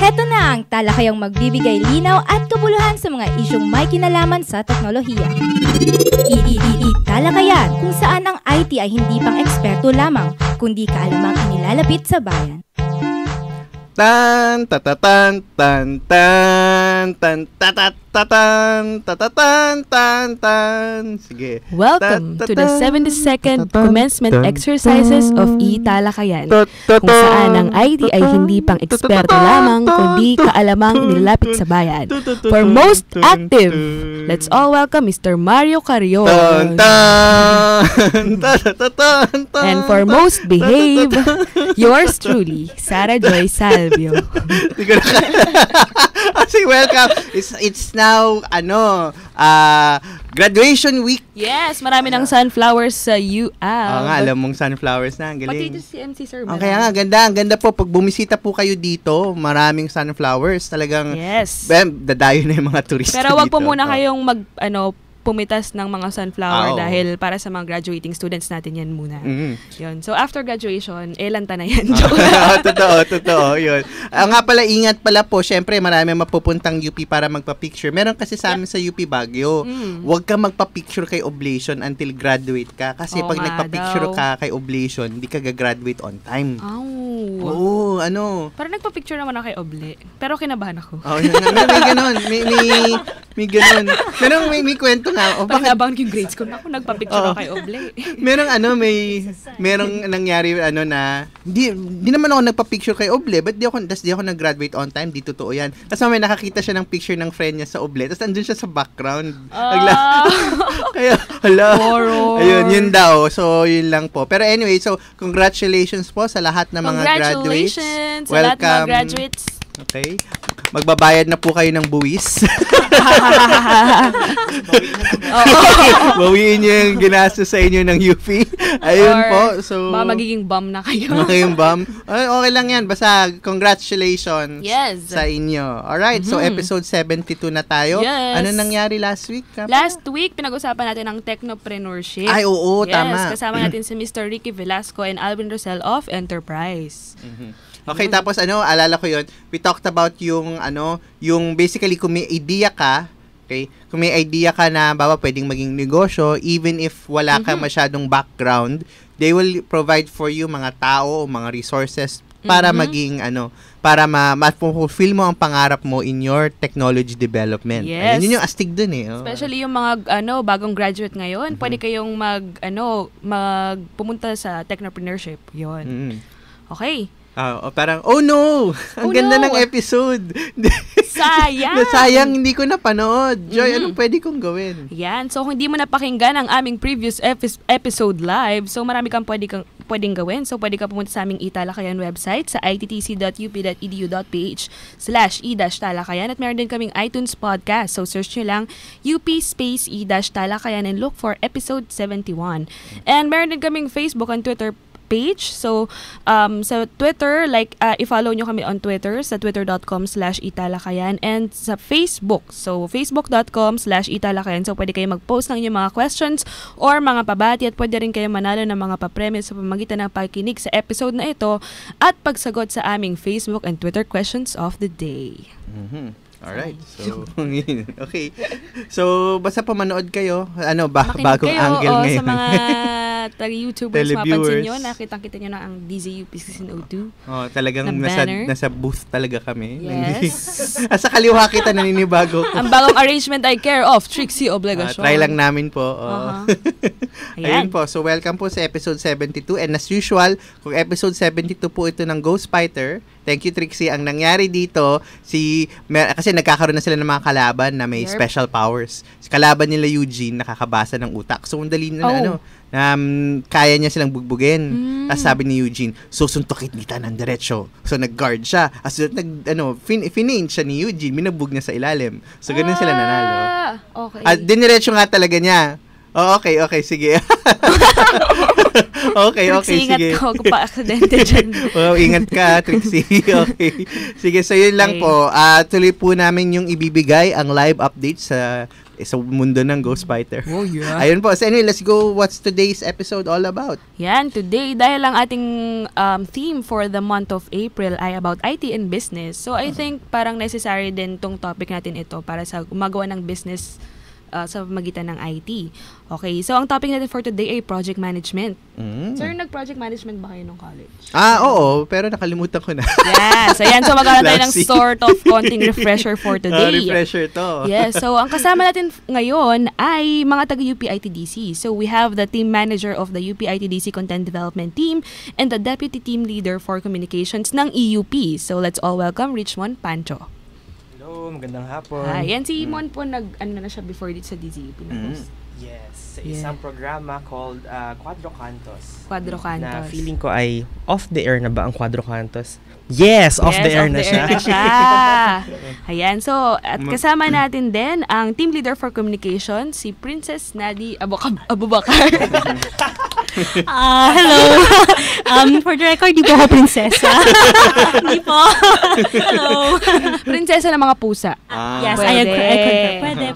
Heto na ang talakayang magbibigay linaw at kabuluhan sa mga isyong may kinalaman sa teknolohiya. Talakayan, kung saan ang IT ay hindi pang eksperto lamang, kundi kaalamang inilalapit sa bayan. Tan tatatan tan tan tan tatatan tatatan tan tan. Sige. Welcome to the 72nd commencement exercises of e-talakayan, kung saan ang IT ay hindi pang eksperto lamang kundi kaalamang nilalapit sa bayan. For most active, let's all welcome Mr. Mario Carrion. And for most behave, yours truly, Sarah Joy Salvio. Say welcome. It's now graduation week. Yes, marami ng sunflowers sa UAL. Nga, alam mong sunflowers na, ang galing. Pati si MC Sir. Okay nga, ang ganda po. Pag bumisita po kayo dito, maraming sunflowers. Talagang, yes. Dadayo na yung mga turista dito. Pero wag po muna kayong pumitas ng mga sunflower dahil para sa mga graduating students natin yan muna. Yun. So, after graduation, lanta na yan. Totoo. Yun. Nga pala, ingat pala po. Syempre, marami mapupuntang UP para magpa-picture. Meron kasi sa amin sa UP Baguio. Huwag ka magpa-picture kay Oblation until graduate ka. Kasi pag nagpa-picture ka kay Oblation, hindi ka gagraduate on time. Oo, Parang nagpa-picture naman ako kay Oble. Pero kinabahan ako. May ganon. May ganon. Pero may kwento nga. Pag nabangon yung grades ko, naku, nagpa-picture ako kay Oble. Merong nangyari na, hindi naman ako nagpa-picture kay Oble, but di ako nag-graduate on time, di totoo yan. Tapos may nakakita siya ng picture ng friend niya sa Oble, tapos andun siya sa background. Kaya, ayun, yun daw. So, yun lang po. Pero anyway, so, congratulations po sa lahat ng mga graduates. Congratulations sa lahat ng mga graduates. Okay. Magbabayad na po kayo ng buwis. Bawiin niyo yung ginastos sa inyo ng UP. Ayun po. So, magiging bum na kayo. Magiging bum. Okay lang yan. Basta, congratulations sa inyo. Alright. So, episode 72 na tayo. Yes. Ano nangyari last week? Last week, pinag-usapan natin ang technopreneurship. Ay, oo, tama. Yes, kasama natin si Mr. Ricky Velasco and Alvin Rosel of Enterprise. Okay, tapos alala ko yun, we talked about yung basically kung may idea ka, okay, kung may idea ka na pwedeng maging negosyo, even if wala ka masyadong background, they will provide for you mga tao, mga resources para maging para ma-fulfill mo ang pangarap mo in your technology development. Yes. Ayun yung astig dun eh. Especially yung mga bagong graduate ngayon, pwede kayong pumunta sa technopreneurship. Yun. Okay. Parang, oh no! Ang ganda ng episode. Sayang, hindi ko napanood. Joy, anong pwede kong gawin? Yan. So, kung hindi mo napakinggan ang aming previous episode live, so marami kang pwedeng gawin. So, pwede ka pumunta sa aming e-talakayan website sa ittc.up.edu.ph/e-talakayan at meron din kaming iTunes podcast. So, search nyo lang UP space e-talakayan and look for episode 71. And meron din kaming Facebook and Twitter page. So, sa Twitter, i-follow nyo kami on Twitter sa twitter.com/italakayan and sa Facebook. So, facebook.com/italakayan. So, pwede kayo mag-post ng inyong mga questions or mga pabati at pwede rin kayo manalo ng mga papremyo sa pamamagitan ng pakikinig sa episode na ito at pagsagot sa aming Facebook and Twitter questions of the day. Alright. So, okay. So, basta pamanood kayo. Bagong angle ngayon. Sa mga YouTubers, mapansin nyo, nakitang-kita nyo na ang DZUP Season 02. Talagang nasa booth talaga kami. Yes. Sa kaliwa kita naninibago. Ang bagong arrangement ay care of Trixie Obligacion. Try lang namin po. Ayun po. So, welcome po sa episode 72. And as usual, kung episode 72 po ito ng Ghost Fighter, thank you, Trixie. Ang nangyari dito, kasi nagkakaroon na sila ng mga kalaban na may special powers. Kalaban nila Eugene, nakakabasa ng utak. So, dali na kaya niya silang bugbugin. Tapos sabi ni Eugene, susuntukin kita ng diretsyo. So, nag-guard siya. As finain siya ni Eugene, minabug niya sa ilalim. So, ganun sila nanalo. Okay. At diniretso nga talaga niya. Okay, sige. Okay, Trixie, sige. Ingat ko kung pa-aksidente dyan. Ingat ka, Trixie. Okay. Sige, so yun lang po. Tuloy po namin yung ibibigay ang live update sa sa mundo ng Ghost Fighter. Oh, yeah. Ayun po. So anyway, let's go. What's today's episode all about? Yan, today, dahil ang ating theme for the month of April ay about IT and business. So, I think parang necessary din tong topic natin ito para sa gumagawa ng business sa magitan ng IT. Okay, so ang topic natin for today ay project management. Sir, nag-project management ba kayo nung college? Oo, pero nakalimutan ko na. Yes, ayan. So, magkakaroon tayo ng sort of konting refresher for today. Refresher to. Yes, so ang kasama natin ngayon ay mga taga-UP ITDC. So, we have the team manager of the UP ITDC Content Development Team and the deputy team leader for communications ng EUP. So, let's all welcome Richmond Pancho. Hello, magandang hapon. Yan si Mon po na siya before dito sa DZUP. Yes, sa isang programa called Cuadro Cantos. Cuadro Cantos. Na feeling ko ay off the air na ba ang Cuadro Cantos? Yes, off the air na siya. Ayan, so at kasama natin din ang team leader for communication, si Princess Nadi Abubakar. Hello. For the record, di po ako prinsesa. Hindi po. Hello. Prinsesa ng mga pusa. Yes, I agree. Pwede.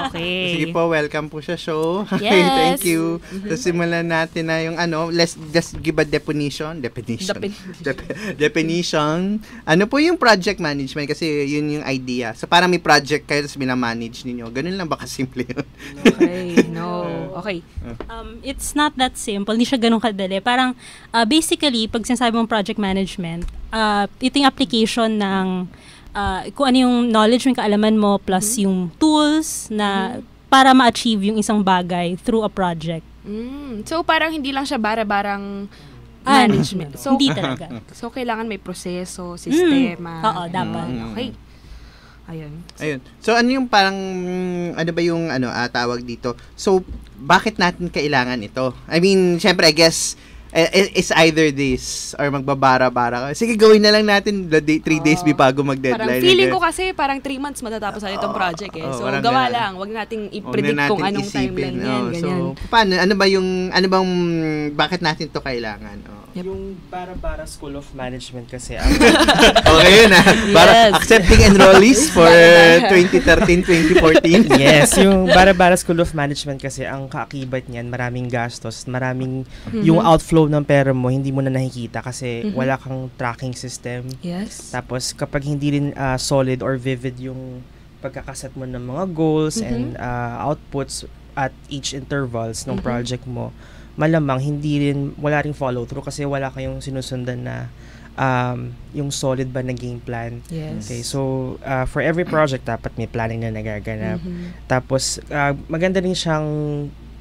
Okay. Sige po, welcome po sa show. Yes. Thank you. So, simulan natin na yung let's just give a definition. Ano po yung project management? Kasi yun yung idea. So, parang may project kayo, tapos minamanage ninyo. Ganun lang ba kasimple yun? Okay, no. Okay. It's not that simple. Hindi siya ganun kadali. Parang, basically, pag sinasabi mong project management, ito yung application ng kung ano yung knowledge, yung kaalaman mo, plus yung tools na para ma-achieve yung isang bagay through a project. So, parang hindi lang siya bara-barang management. So, hindi talaga. So, kailangan may proseso, sistema. Oo, dapat. Okay. Ayun. So, ano yung parang, ano ba yung tawag dito? So, bakit natin kailangan ito? I mean, syempre, I guess, it's either this or magbabara-bara ka. Sige, gawin na lang natin 3 days bago mag-deadline. Parang feeling ko kasi parang 3 months matatapos na itong project eh. So, gawa lang. Wag nating i-predict kung anong timeline yan. So, paano? Bakit natin to kailangan? Yep. Yung Bara-Bara School of Management kasi okay yun accepting enrollees for 2013-2014. Yes, yung Bara-Bara School of Management kasi ang kaakibat niyan, maraming gastos, maraming yung outflow ng pera mo, hindi mo na nakikita kasi wala kang tracking system. Yes. Tapos kapag hindi rin solid or vivid yung pagkakaset mo ng mga goals and outputs at each intervals ng project mo, malamang wala ring follow through kasi wala kayong sinusundan na yung solid ba na game plan. Yes. Okay, so for every project dapat may planning na nagaganap. Tapos maganda rin siyang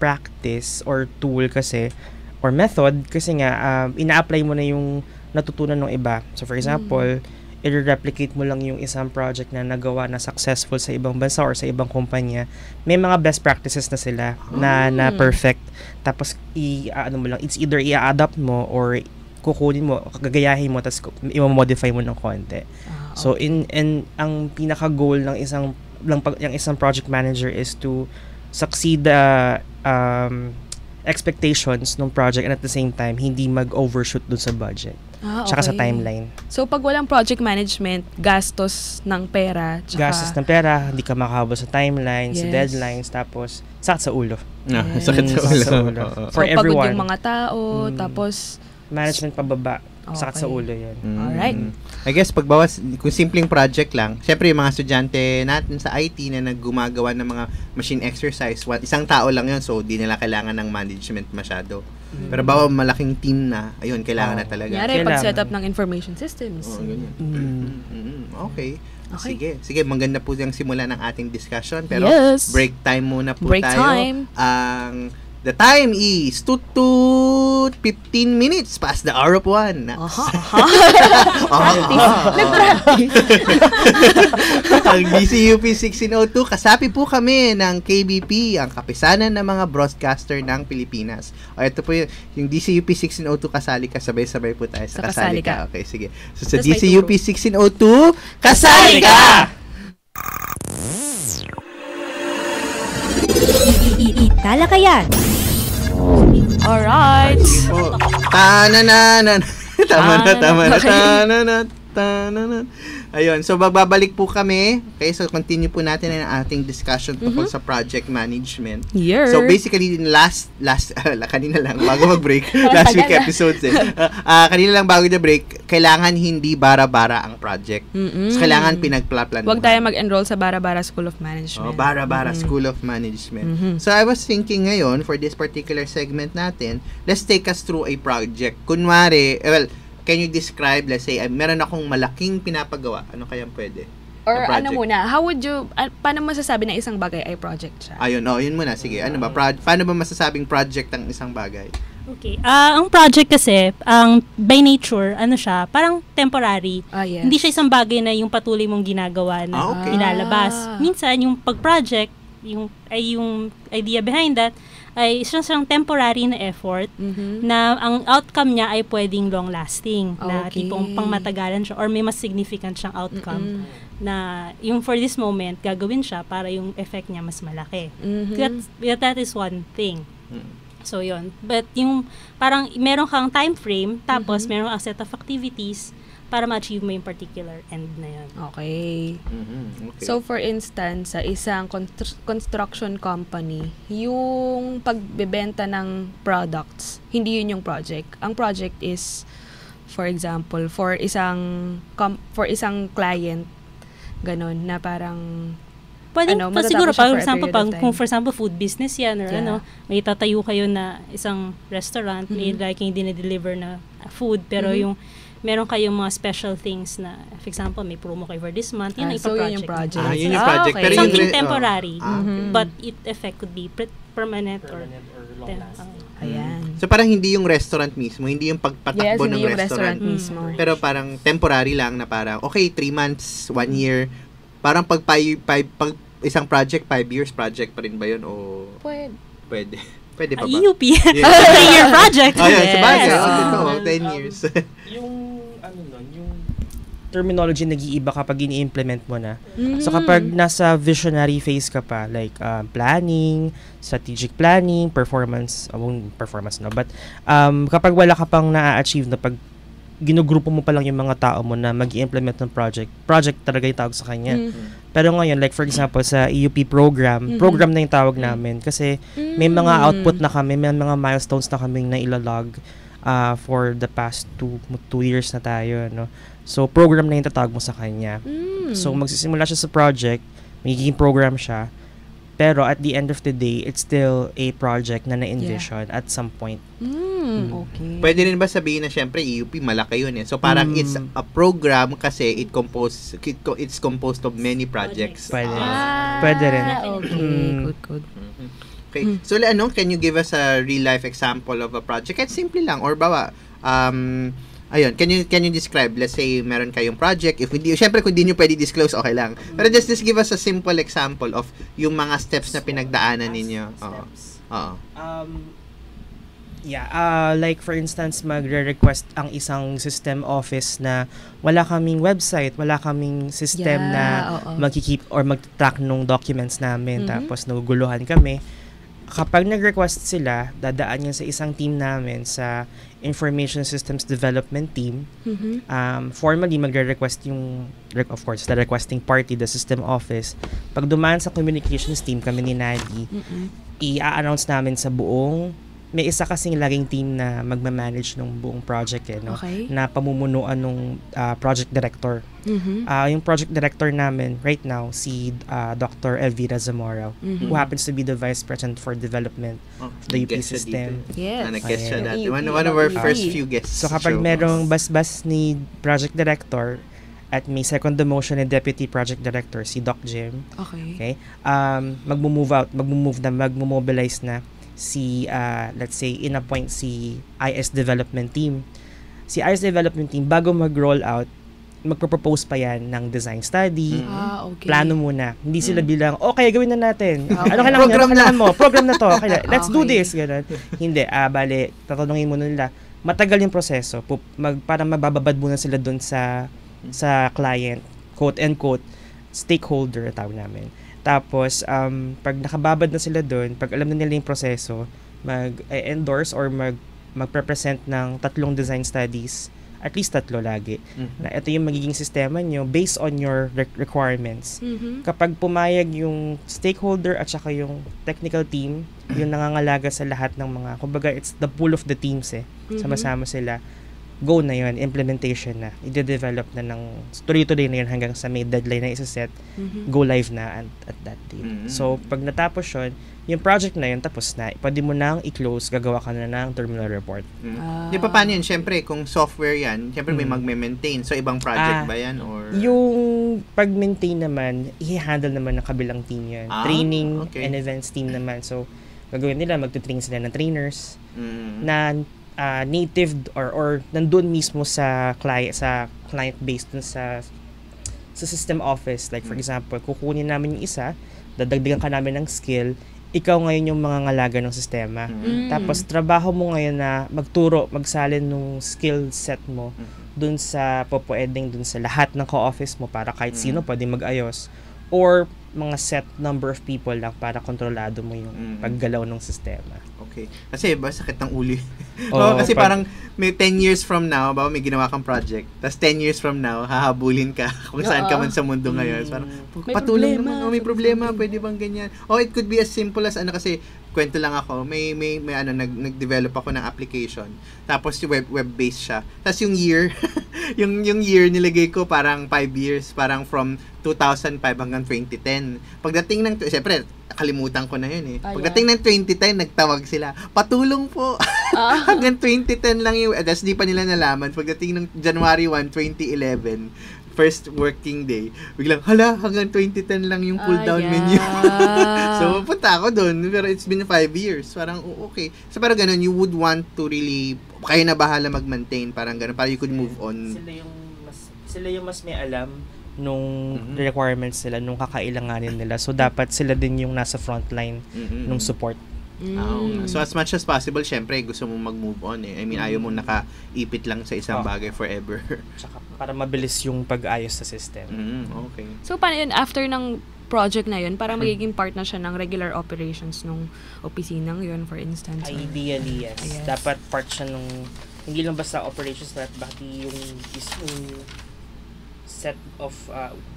practice or tool kasi or method kasi nga ina-apply mo na yung natutunan ng iba. So for example, i-replicate mo lang yung isang project na nagawa na successful sa ibang bansa or sa ibang kumpanya. May mga best practices na sila na perfect. Tapos it's either i-adapt mo or kukunin mo, gagayahin mo, tapos i-modify mo ng konti. So ang pinaka-goal ng isang project manager is to succeed the expectations ng project and at the same time hindi mag-overshoot dun sa budget. Tsaka sa timeline. So, pag walang project management, gastos ng pera, hindi ka makahabol sa timelines, sa deadlines, tapos sakit sa ulo. Sakit sa ulo. For so, everyone. Pagod yung mga tao, tapos management pababa, sakit sa ulo yan. Alright. I guess pagbawas, kung simpleng project lang, syempre yung mga estudyante natin sa IT na naggumagawa ng mga machine exercise, isang tao lang yun, so di nila kailangan ng management masyado. Pero bawa malaking team na, ayun, kailangan na talaga. Yari, pag-set up ng information systems. Okay. Sige, maganda po yung simula ng ating discussion, pero break time muna po break tayo. Time. The time is 15 minutes past the hour of 1. Nag-practice. Ang DCUP 1602, kasapi po kami ng KBP, ang Kapisanan ng mga Broadcaster ng Pilipinas. Ito po yung DCUP 1602, kasali ka, sabay-sabay po tayo sa kasali ka. Okay, sige. So sa DCUP 1602, kasali ka! Talakayan. Alright. Tama na. Ayun, so babalik po kami. Okay, so continue po natin ang ating discussion tungkol sa project management. Yeah. So basically, kanina lang, bago mag-break, last week episodes kanina lang bago break, kailangan hindi bara-bara ang project. So kailangan pinagplaplanuhan. Huwag tayo mag-enroll sa Bara-Bara School of Management. Bara-bara School of Management. So I was thinking ngayon, for this particular segment natin, let's take us through a project. Kunwari, can you describe, let's say, meron akong malaking pinapagawa. Ano kayang pwede? Or ano muna, how would you, paano masasabi na isang bagay ay project siya? Ayun, yun muna. Sige, ano ba? Paano ba masasabing project ang isang bagay? Okay. Ang project kasi, by nature, ano siya, parang temporary. Yes. Hindi siya isang bagay na yung patuloy mong ginagawa na ilalabas. Minsan, yung pag-project, yung idea behind that, ay isang temporary na effort na ang outcome niya ay pwedeng long-lasting. Na tipong pangmatagalan siya or may mas significant siyang outcome na yung for this moment, gagawin siya para yung effect niya mas malaki. That is one thing. So, yun. But yung parang meron kang time frame, tapos meron kang set of activities para ma-achieve mo yung particular end na yun. Okay. Okay. So, for instance, sa isang construction company, yung pagbebenta ng products, hindi yun yung project. Ang project is, for example, for isang client, ganun, na parang pwede siguro for kung for example food business yan or may tatayo kayo na isang restaurant, may like yung dinideliver na food, pero yung meron kayong mga special things na, for example, may promo kayo for this month, yun ang yun yung project. Yun yung project. Okay. Pero something temporary, but it effect could be permanent or long-lasting. Ayan. So parang hindi yung restaurant mismo, hindi yung pagpatakbo ng hindi yung restaurant mismo. Pero parang temporary lang na parang, okay, 3 months, 1 year, parang pag isang project, 5 years project pa rin ba yun? O Pwede pa ba? EUP. 3-year project. Yes. Sabagay. Yes. 10 years. yung terminology nag-iiba kapag ini-implement mo na. So kapag nasa visionary phase ka pa, like planning, strategic planning, performance no, but kapag wala ka pang na-achieve na pag ginugrupo mo pa lang yung mga tao mo na mag-i-implement ng project talaga yung tawag sa kanya. Pero ngayon, like for example, sa EUP program na yung tawag namin kasi may mga output na kami, may mga milestones na kaming na ilalog for the past 2 years na tayo, no? So, program na yung tatawag mo sa kanya. So, magsisimula siya sa project, magiging program siya, pero at the end of the day, it's still a project na na-envision at some point. Okay. Pwede rin ba sabihin na syempre EUP malaki yun eh. So parang it's a program kasi it's composed of many projects. Pwede rin. Okay. Good. Okay. So can you give us a real life example of a project? Kahit simple lang or bawa ayun, can you describe, let's say meron kayong project, if hindi syempre kung hindi niyo pwede disclose okay lang. Pero just give us a simple example of yung mga steps na pinagdaanan ninyo. Like for instance, magre-request ang isang system office na wala kaming website, wala kaming system na magki-keep or mag-track nung documents namin, tapos naguguluhan kami. Kapag nag-request sila, dadaan yan sa isang team namin sa Information Systems Development Team. Formally, magre-request yung, of course, the requesting party, the system office. Pag dumaan sa communications team, kami ni Nadi, i-announce namin sa may isa kasing laging team na magmamanage ng buong project no? Okay. Na pamumunuan ng project director. Yung project director namin right now, si Dr. Elvira Zamora, who happens to be the Vice President for Development of the UP system. Yes. Nag-guest siya dati. One of our first few guests. So kapag merong basbas ni project director at may second demotion ni Deputy Project Director, si Doc Jim. Okay. Magmo-mobilize na si, let's say, in-appoint si IS Development Team. Si IS Development Team, bago mag-roll out, magpropose pa yan ng design study, plano muna. Hindi sila bilang, okay, gawin na natin. Ano kailangan mo? Program na to. Okay, let's do this. Ganun. Hindi. Bale, tatanungin muna nila. Matagal yung proseso. Parang mabababad muna sila dun sa client, quote-unquote, stakeholder, tawag namin. Tapos, pag nakababad na sila doon, pag alam na nila yung proseso, mag-endorse or mag-represent ng 3 design studies at least 3 lagi. Na ito yung magiging sistema nyo based on your requirements. Kapag pumayag yung stakeholder at saka yung technical team, yung nangangalaga sa lahat ng mga, kumbaga it's the pool of the teams sama-sama sila, go na yun, implementation na, i-develop na ng tuloy-tuloy na yun hanggang sa may deadline na isa-set, go live na at that date. So, pag natapos yun, yung project na yun, tapos na, pwede mo nang i-close, gagawa ka na ng terminal report. Di pa paano yun? Siyempre, kung software yan, siyempre may magme-maintain. So, ibang project ba yan? Or yung pag-maintain naman, i-handle naman ng kabilang team yan. Training and events team naman. So, gagawin nila, magtutrain sila ng trainers na native or nandun mismo sa client base dun sa system office. Like, for example, kukunin namin yung isa, dadagdagan ka namin ng skill, ikaw ngayon yung mga ngalaga ng sistema. Tapos, trabaho mo ngayon na magturo, magsalin nung skill set mo dun sa pwedeng dun sa lahat ng co-office mo para kahit sino pwede mag-ayos. Or, mga set number of people lang para kontrolado mo yung paggalaw ng sistema. Okay. Kasi ba sakit ng ulo. Kasi parang may 10 years from now, may ginawa kang project. Tapos 10 years from now, hahabulin ka kung saan ka man sa mundo ngayon. Parang patulong naman, may problema, pwede bang ganyan? It could be as simple as kasi kwento lang ako, may nag-develop ako ng application. Tapos web-based siya. Tapos yung year, yung year nilagay ko parang 5 years, parang from 2005 hanggang 2010. Pagdating ng, siyempre, kalimutan ko na yun Pagdating ng 2010, nagtawag sila, patulong po. Hanggang 2010 lang yung, that's di pa nila nalaman. Pagdating ng January 1, 2011, first working day, biglang, hanggang 2010 lang yung pull down menu. So, punta ako doon. Pero it's been 5 years. Parang, okay. So, parang ganun, you would want to really, kayo na bahala mag-maintain. Parang ganun, para you could move on. Sila yung mas may alam nung requirements nila, nung kakailanganin nila. So, dapat sila din yung nasa frontline nung support. So, as much as possible, syempre, gusto mong mag-move on I mean, ayaw mong nakaipit lang sa isang bagay forever. Tsaka, para mabilis yung pag-ayos sa system. Okay. So, paano yun, after ng project na yun, parang magiging part na siya ng regular operations nung opisinang yun, for instance? Ideally, yes. Dapat part siya nung, hindi lang basta operations, but bakit yung set of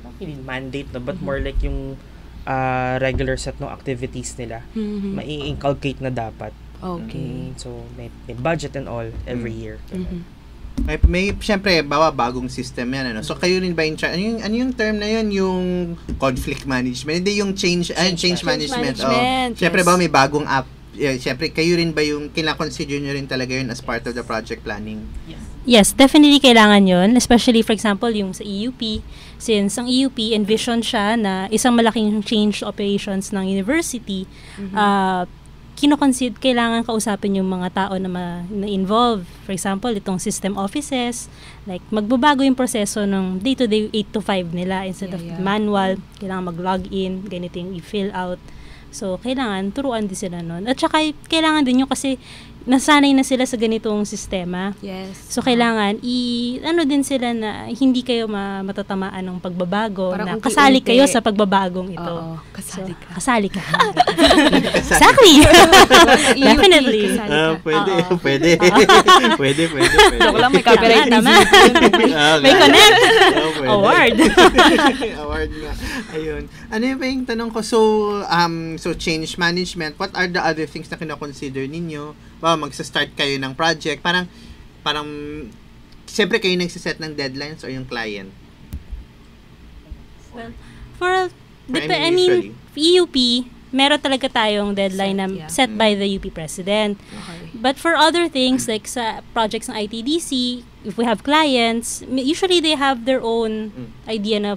not really mandate but more like yung regular set ng activities nila mai-inculcate na dapat. So may budget and all every year. May syempre bagong system yan So kayo rin ba ano yung term na yun, yung conflict management, hindi yung change management. Syempre may bagong app. Syempre kayo rin ba yung kina-consider nyo rin talaga yun as part of the project planning? Yes, definitely kailangan yun. Especially, for example, yung sa EUP. Since ang EUP, envision siya na isang malaking change operations ng university, kailangan kausapin yung mga tao na involve. For example, itong system offices, like magbabago yung proseso ng day-to-day 8 to 5 nila instead of manual. Kailangan mag-log in, ganito yung i-fill out. So, kailangan turuan din sila nun. At saka, kailangan din yung kasi nasanay na sila sa ganitong sistema. Yes. So, kailangan, din sila na hindi kayo matatamaan ng pagbabago. Parang na kasali kayo sa pagbabagong ito. Oo, kasali ka. Kasali ka. Exactly. Definitely. Pwede. Joke lang, may copyright naman. May connect. Award. Award nga. Ayun. Ano yung tanong ko? So change management, what are the other things na kina-consider ninyo? Magsa-start kayo ng project, parang siyempre kayo nagsiset ng deadlines or yung client? Well, EUP, meron talaga tayong deadline na set by the UP president. But for other things, like sa projects ng ITDC, if we have clients, usually they have their own idea na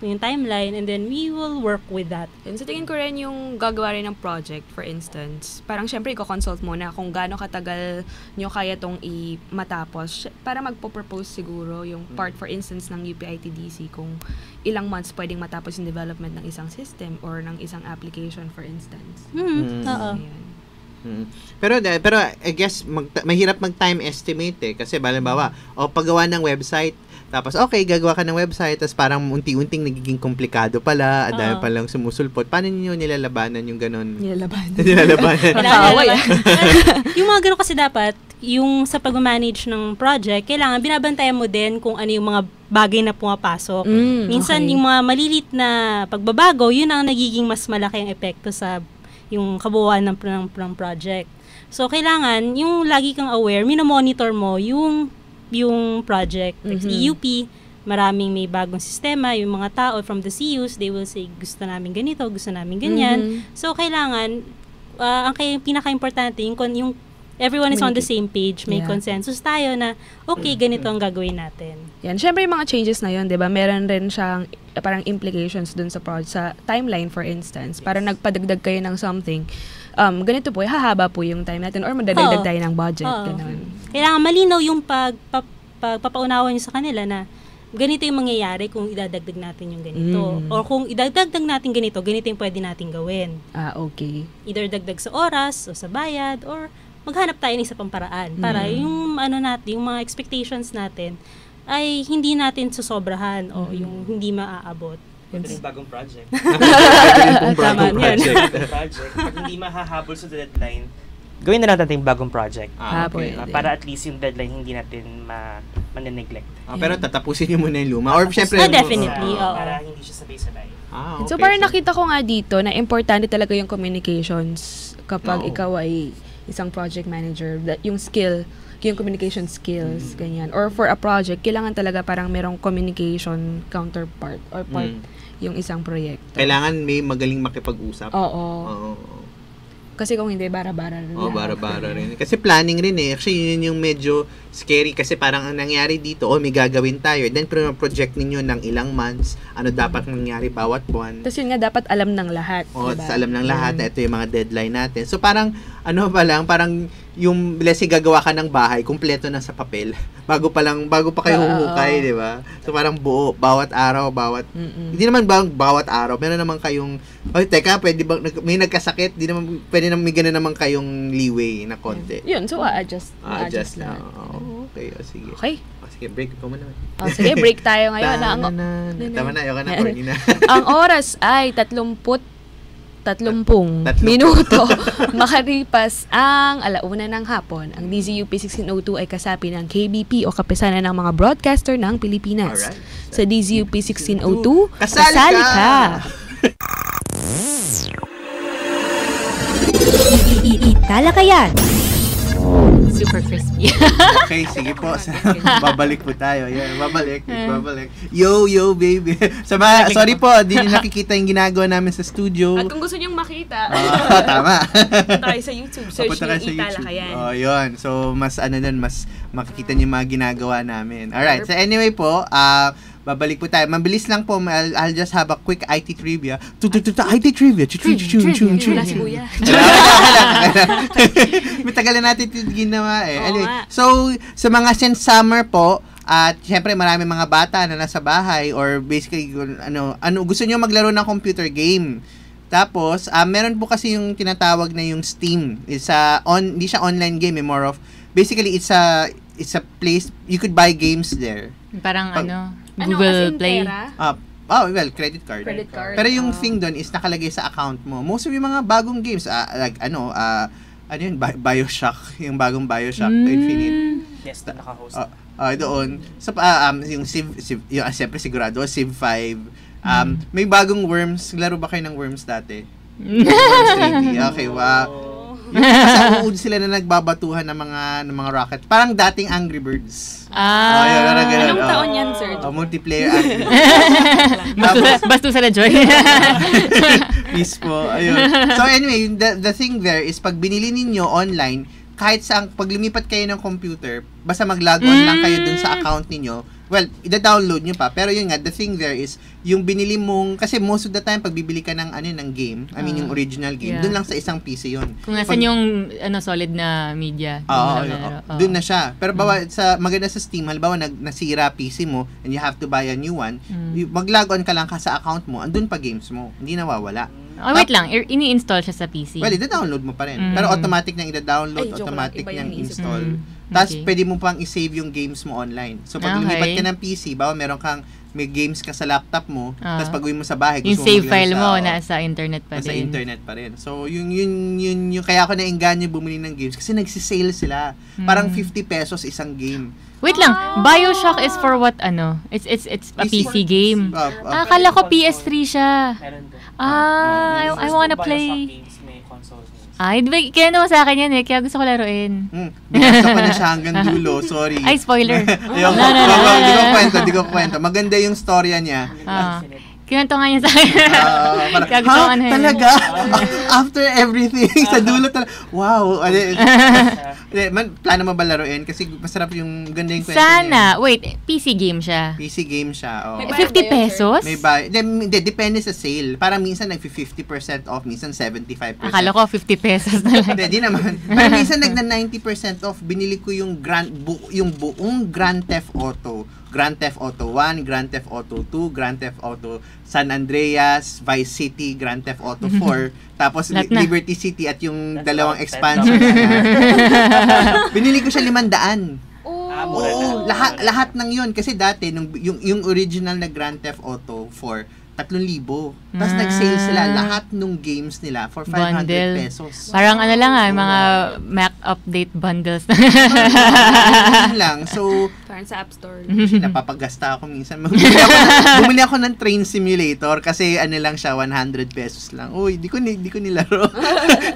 yung timeline, and then we will work with that. And sa tingin ko rin yung gagawa rin ng project, for instance, parang syempre i-consult muna kung gaano katagal nyo kaya tong matapos para magpo-propose siguro yung part, for instance, ng UP-ITDC kung ilang months pwedeng matapos yung development ng isang system or ng isang application, for instance. Oo. Pero I guess mahirap mag-time estimate kasi halimbawa, paggawa ng website, Tapos, okay, gagawa ka ng website, tapos parang unti-unting nagiging komplikado pala, at dahil palang sumusulpot. Paano niyo nilalabanan yung ganun? Nilalabanan. Yung mga ganun kasi dapat, yung sa pag-manage ng project, kailangan binabantayan mo din kung ano yung mga bagay na pumapasok. Minsan, yung mga malilit na pagbabago, yun ang nagiging mas malaki ang epekto sa yung kabuuan ng project. So, kailangan, yung lagi kang aware, minomonitor mo yung project. Like, EUP, maraming may bagong sistema, yung mga tao from the CUs, they will say, gusto namin ganito, gusto namin ganyan. So, kailangan, ang pinaka-importante, yung everyone is on the same page, may consensus tayo na, okay, ganito ang gagawin natin. Yan. Siyempre, yung mga changes na yun, di ba, meron rin siyang parang implications dun sa timeline, for instance. Parang nagpadagdag kayo ng something, ganito po, hahaba po yung time natin or madadagdag tayo ng budget. Ganun. Kailangan malinaw yung pagpapaunawa nyo sa kanila na ganito yung mangyayari kung idadagdag natin yung ganito. Or kung idadagdag natin ganito, ganito yung pwede natin gawin. Okay. Either dagdag sa oras o sa bayad or maghanap tayo ng isa pang paraan para yung yung mga expectations natin ay hindi natin susobrahan o yung hindi maaabot. Ito yung bagong project. Tama yan. Project. Pag hindi mahahabol sa deadline, gawin na natin yung bagong project. Okay. Para at least yung deadline hindi natin ma-neglect. Pero tatapusin niyo muna yung luma. Or syempre, definitely. Para hindi siya sabay-sabay. Okay. So, parang nakita ko nga dito na importante talaga yung communications kapag ikaw ay isang project manager. Yung skill, yung communication skills, ganyan. Or for a project, kailangan talaga parang merong communication counterpart or part yung isang proyekto. Kailangan may magaling makipag-usap. Oo. Kasi kung hindi, bara-bara rin. Bara-bara rin. Kasi planning rin eh. Actually, yun yung medyo scary kasi parang ang nangyari dito, may gagawin tayo. Then, project ninyo ng ilang months, ano dapat mangyari bawat buwan. Tapos yun nga, dapat alam ng lahat. Diba? Alam ng lahat na ito yung mga deadline natin. So, parang, parang yung, let's say, gagawa ka ng bahay, kumpleto na sa papel. Bago pa kayo huhukay, di ba? So, parang buo, bawat araw, hindi naman bawat araw, meron naman kayong, teka, pwede ba, may nagkasakit, pwede naman, may gano'n naman kayong leeway na konti. Yun, so, adjust na. Okay, sige. Okay. Sige, break ko muna. Sige, break tayo ngayon. Tama na, ayoko na, corny na. Ang oras ay 30 minuto makalipas ang 1:00 ng hapon. Ang DZUP 1602 ay kasapi ng KBP o Kapisanan ng mga Broadcaster ng Pilipinas. Alright. Sa DZUP 1602, kasali ka! Talakayan. Super crispy. Okay, sige po. Babalik po tayo. Yan, babalik. Yo, baby. Sorry po, di nyo nakikita yung ginagawa namin sa studio. At kung gusto nyong makita, tama. punta kayo sa YouTube. Search nyo Italakayan. Yun. So, mas makikita nyo yung mga ginagawa namin. Alright. So, anyway po, babalik po tayo. Mabilis lang po. I'll just have a quick IT trivia. IT trivia. Wala si Kuya. Matagal na natin ito ginawa eh. Anyway, so, sa mga since summer po, at syempre marami mga bata na nasa bahay or basically, gusto nyo maglaro ng computer game. Tapos, meron po kasi yung tinatawag na yung Steam. Hindi siya online game, more of, basically, it's a place, you could buy games there. Parang Google Play. Credit card. Pero yung thing doon is nakalagay sa account mo. Most of yung mga bagong games, BioShock, yung bagong BioShock Infinite. Yes, naka-host. Doon. So, yung Civ, siyempre sigurado, Civ 5. May bagong Worms. Laro ba kayo ng Worms dati? Worms 3D. Okay, wow. Yung uud sila na nagbabatuhan ng mga rocket. Parang dating Angry Birds. Anong taon yan, sir? Multiplayer Angry Birds. Basto sa Joy. Peace po. Ayun. So anyway, the thing there is pag binili ninyo online, kahit saan, pag lumipat kayo ng computer, basta mag-log on lang kayo dun sa account ninyo, ida-download nyo pa. Pero yun nga, the thing there is, yung binili mong, kasi most of the time, pag bibili ka ng game, yung original game, dun lang sa isang PC yun. Kung nasan yung solid na media. Dun na siya. Pero maganda sa Steam, halimbawa, nasira PC mo, and you have to buy a new one, mag-log on ka lang sa account mo, andun pa games mo. Hindi nawawala. Wait lang, ini-install siya sa PC. Ida-download mo pa rin. Pero automatic nang ida-download, automatic nang install. Tapos, Okay. pwede mo pang i-save yung games mo online. So, pag lumipat ka ng PC, meron kang may games ka sa laptop mo, tapos pag uwi mo sa bahay, Yung gusto save mo file mo, maglaro nasa internet pa nasa din. internet pa rin. So, yung kaya ako nainganyo bumili ng games kasi nagsisale sila. Parang 50 pesos isang game. Wait lang, BioShock is for what ano? It's a PC game. Akala ko PS3 siya. Meron doon. I wanna play. Games, may consoles. Ay, di ba, kinano mo sa akin yan kaya gusto ko laruin. Binasa ko na siya hanggang dulo. Sorry. Ay, spoiler. Ayoko. Di ko kwento. Maganda yung storya niya. Kinanto nga niya sa akin. Kaya gusto ko ano yun. Talaga? After everything, sa dulo talaga. Wow. Plano mo ba laruin? Kasi masarap yung ganda yung kwento niya. Sana. Wait, PC game siya. PC game siya. Oh. 50 pesos? May depende sa sale. Parang minsan nag-50% off, minsan 75%. Akala ko 50 pesos na lang. Hindi naman. Pero minsan nagna-90% off. Binili ko yung buong Grand Theft Auto. Grand Theft Auto 1, Grand Theft Auto 2, Grand Theft Auto San Andreas, Vice City, Grand Theft Auto 4, tapos Liberty City at yung dalawang expansion. Binili ko siya 500. Oo, lahat ng yun. Kasi dati, yung original na Grand Theft Auto 4, 3,000. Tapos nag-sale sila lahat nung games nila for 500 pesos. Parang ano lang mga Mac update bundles. Yun lang. So, Parang sa App Store. napapagasta ako minsan. Bumili ako ng train simulator kasi ano lang siya, 100 pesos lang. Uy, di ko nilaro.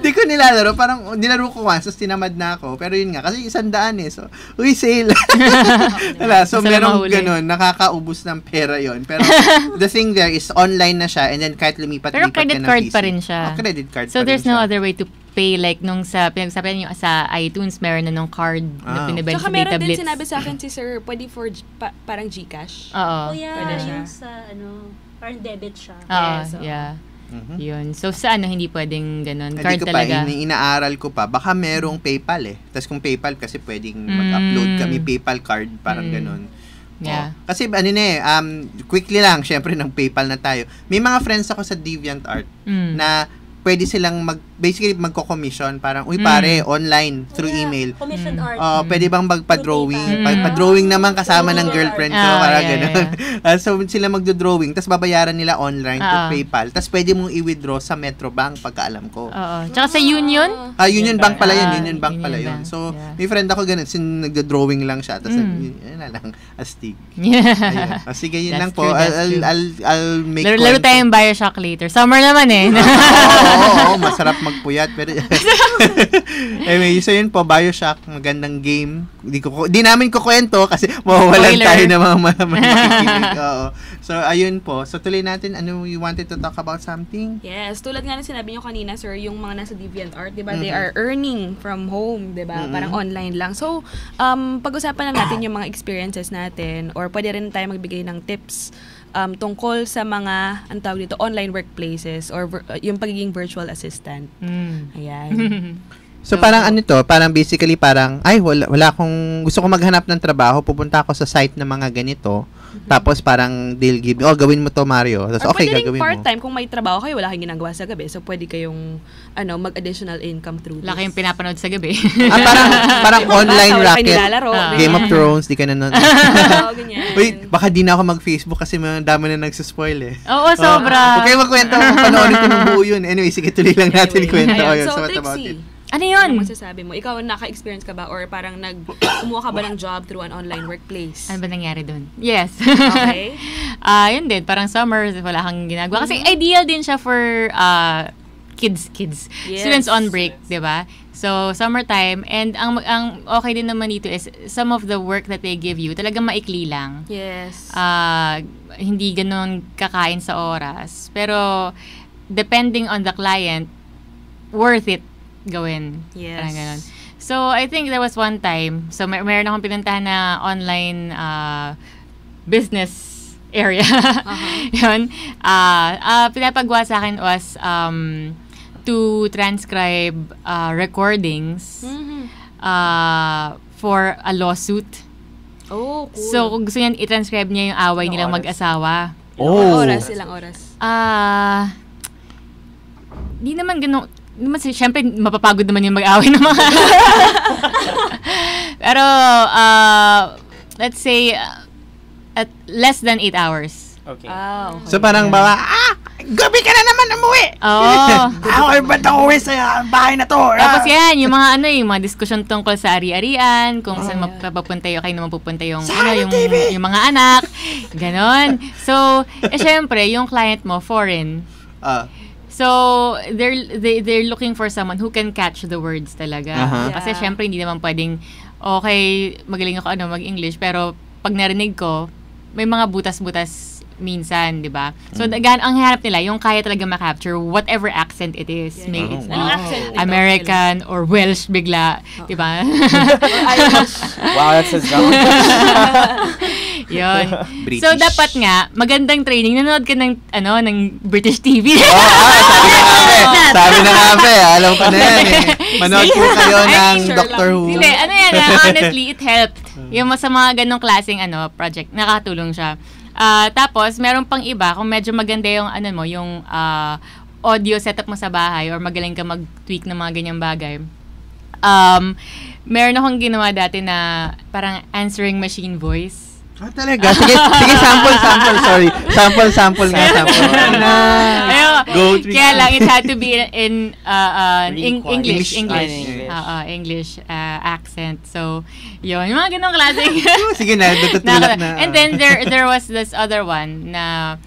Di ko nilalaro. Parang nilaro ko once, tapos tinamad na ako. Pero yun nga, kasi 100 eh. So, uy, sale. Wala. So, merong ganun. Nakakaubos ng pera yon. Pero, the thing there is online na siya and then kahit lumipat-lipat Pero ka credit ng card PC. pa rin siya. Credit card So pa rin there's no siya. other way to pay like nung sa pinagsasabi niyo sa iTunes meron na nung card na pinibenta Tsaka sa meron Data din Blitz. sinabi sa akin si Sir, pwede for parang GCash. Oo. Oh, yeah. Pwede siya. Yung sa, parang debit siya. Oo, Yes, oo. yeah. Mhm. Yun. So sa hindi pwedeng ganun. Hindi Card ko talaga. pa, inaaral ko pa. Baka merong PayPal eh. Tapos kung PayPal kasi pwedeng mag-upload kami PayPal card, parang ganun. Yeah. Oh. Kasi quickly lang, syempre ng PayPal na tayo. May mga friends ako sa DeviantArt na pwede silang basically magko-commission, parang, uy pare, online, through email. Commissioned art. Pwede bang magpa-drawing? PayPal. Pa-drawing naman kasama ng girlfriend ko, parang yeah, gano'n. So, sila magdo-drawing, tapos babayaran nila online to PayPal, tapos pwede mong i-withdraw sa Metrobank, pagkaalam ko. Oo. Tsaka sa Union? Union Bank pala yun, Union Bank Union pala Bank, yun. So, yeah. may friend ako ganun, nagdo-drawing lang siya, tapos yun na lang, astig. Yeah. Ayun. Sige, yun lang That's po. true, that's true. I'll make Laro tayong BioShock later. Summer naman eh. Oo, masarap magpuyat. Pero anyway, so yun po, BioShock, magandang game. Di namin kukwento kasi mawawalan Spoiler. tayo ng mga makikinig. Oo. So, ayun po. So, tuloy natin. Ano, you wanted to talk about something? Yes, tulad nga na sinabi nyo kanina, sir, yung mga nasa DeviantArt, di ba, they are earning from home, di ba, parang online lang. So, pag-usapan lang natin yung mga experiences natin or pwede rin tayo magbigay ng tips tungkol sa mga, ang tawag dito, online workplaces or yung pagiging virtual assistant. Ayan. So, parang parang basically parang, wala akong, gusto ko maghanap ng trabaho, pupunta ako sa site ng mga ganito, tapos parang they'll give me, gawin mo to, Mario. Tapos, Or okay, pwede rin gagawin mo. part-time kung may trabaho kayo, wala kayong ginagawa sa gabi. So, pwede kayong, mag-additional income through Wala this. kayong pinapanood sa gabi. Parang online Wala kayong racket. nilalaro. Game of Thrones, di ka na nun. Oo, ganyan. Uy, baka di na ako mag-Facebook kasi mga dami na nagsuspoil eh. Oo, sobra. Okay, magkwento ako. Panoorin ko ng buo yun. Anyway, sige, tuloy lang natin kwento. Ayun. Ayun, So, what about Trixie, it? Ano ano yun? masasabi mo? Ikaw, naka-experience ka ba? Or parang kumuha ka ba ng job through an online workplace? Ano ba nangyari dun? Yes. Okay. Yun din, parang summer, wala kang ginagawa. Kasi ideal din siya for kids. Yes. Students on break, di ba? So, summertime. And ang okay din naman dito is some of the work that they give you, talagang maikli lang. Yes. Hindi ganun kakain sa oras. Pero, depending on the client, worth it gawin. Yes. Parang ganun. So, I think there was one time, so meron akong pinuntahan na online business area. Yun. Pinapagawa sa akin was to transcribe recordings for a lawsuit. Oh, cool. So, kung gusto niyan, i-transcribe niya yung away nilang mag-asawa. Ilang oras? Di naman ganun. syempre, mapapagod naman yung mag-away ng mga... Pero, let's say, at less than 8 hours. Okay. Okay. So parang gabi ka na naman umuwi! Oo. Ako ba't umuwi sa bahay na to? Tapos yan, yung mga yung mga diskusyon tungkol sa ari-arian, kung saan mapapunta kayo naman pupunta yung, yung mga anak, ganon. So, syempre, yung client mo, foreign. So, they're looking for someone who can catch the words talaga. Kasi syempre, hindi naman pwedeng, okay, magaling ako mag-English, pero pag narinig ko, may mga butas-butas minsan, di ba? So, ang hanap nila, yung kaya talaga ma-capture whatever accent it is. May it's American or Welsh bigla, di ba? Wow, that's a jump. Yun. So, dapat nga, magandang training. Nanonood ka ng British TV. Sabi na nga, alam ko na yan eh. Manood po kayo ng Doctor Who. Hindi, honestly, it helped. Yung sa mga ganong klaseng project, nakatulong siya. Tapos, meron pang iba, kung medyo maganda yung, yung audio setup mo sa bahay or magaling ka mag-tweak ng mga ganyang bagay. Meron akong ginawa dati na parang answering machine voice. Talaga? Sige, sample. Sorry. Sample nga. Kaya lang, it had to be in English accent. So, yun. Yung mga ganong klase. Sige na, tutulak na. And then, there was this other one na,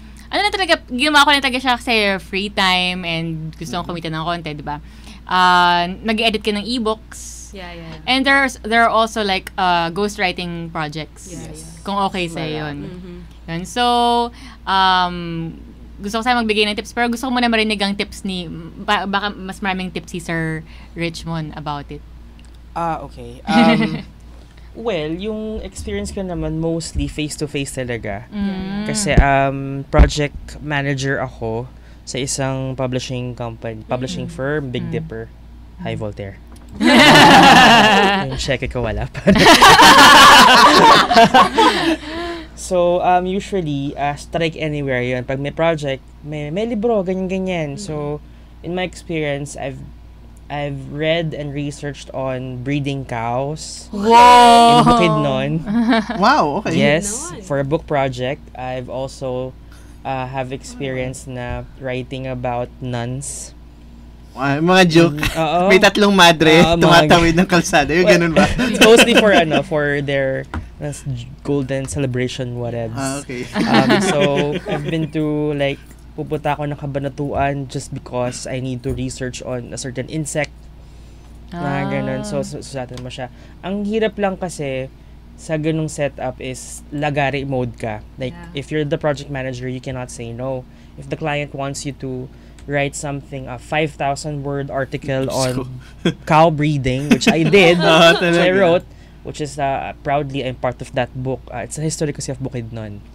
ginawa ko na talaga siya kasi free time and gusto kong kumita ng konti, di ba? Nag-edit ka ng e-books. Yeah. And there are also like ghostwriting projects. Yes. Kung okay sa'yo yun. Yun. So, gusto ko sana magbigay ng tips, pero gusto ko muna marinig ang tips ni, baka mas maraming tips si Sir Richmond about it. Okay. Well, yung experience ko naman mostly face-to-face talaga. Kasi project manager ako sa isang publishing firm, Big Dipper. Hi, Voltaire. Yung check ko wala pa. So, usually, strike anywhere yun. Pag may project, may libro, ganyan-ganyan. So, in my experience, I've read and researched on breeding cows. Wow! In Bukidnon. Wow, okay. Yes, for a book project. I've also have experience na writing about nuns. Mga joke. May 3 madre tumatawid ng kalsada. Yung ganun ba? It's mostly for their golden celebration, whatevs. Okay. So, I've been to pupunta ako ng Kabanatuan just because I need to research on a certain insect. Na ganun. So, sususatin mo siya. Ang hirap lang kasi sa ganung setup is lagari mode ka. If you're the project manager, you cannot say no. If the client wants you to write something, a 5,000-word article on cow breeding, which I did, which I wrote, which is proudly I'm part of that book. It's a history kasi of Bukidnon.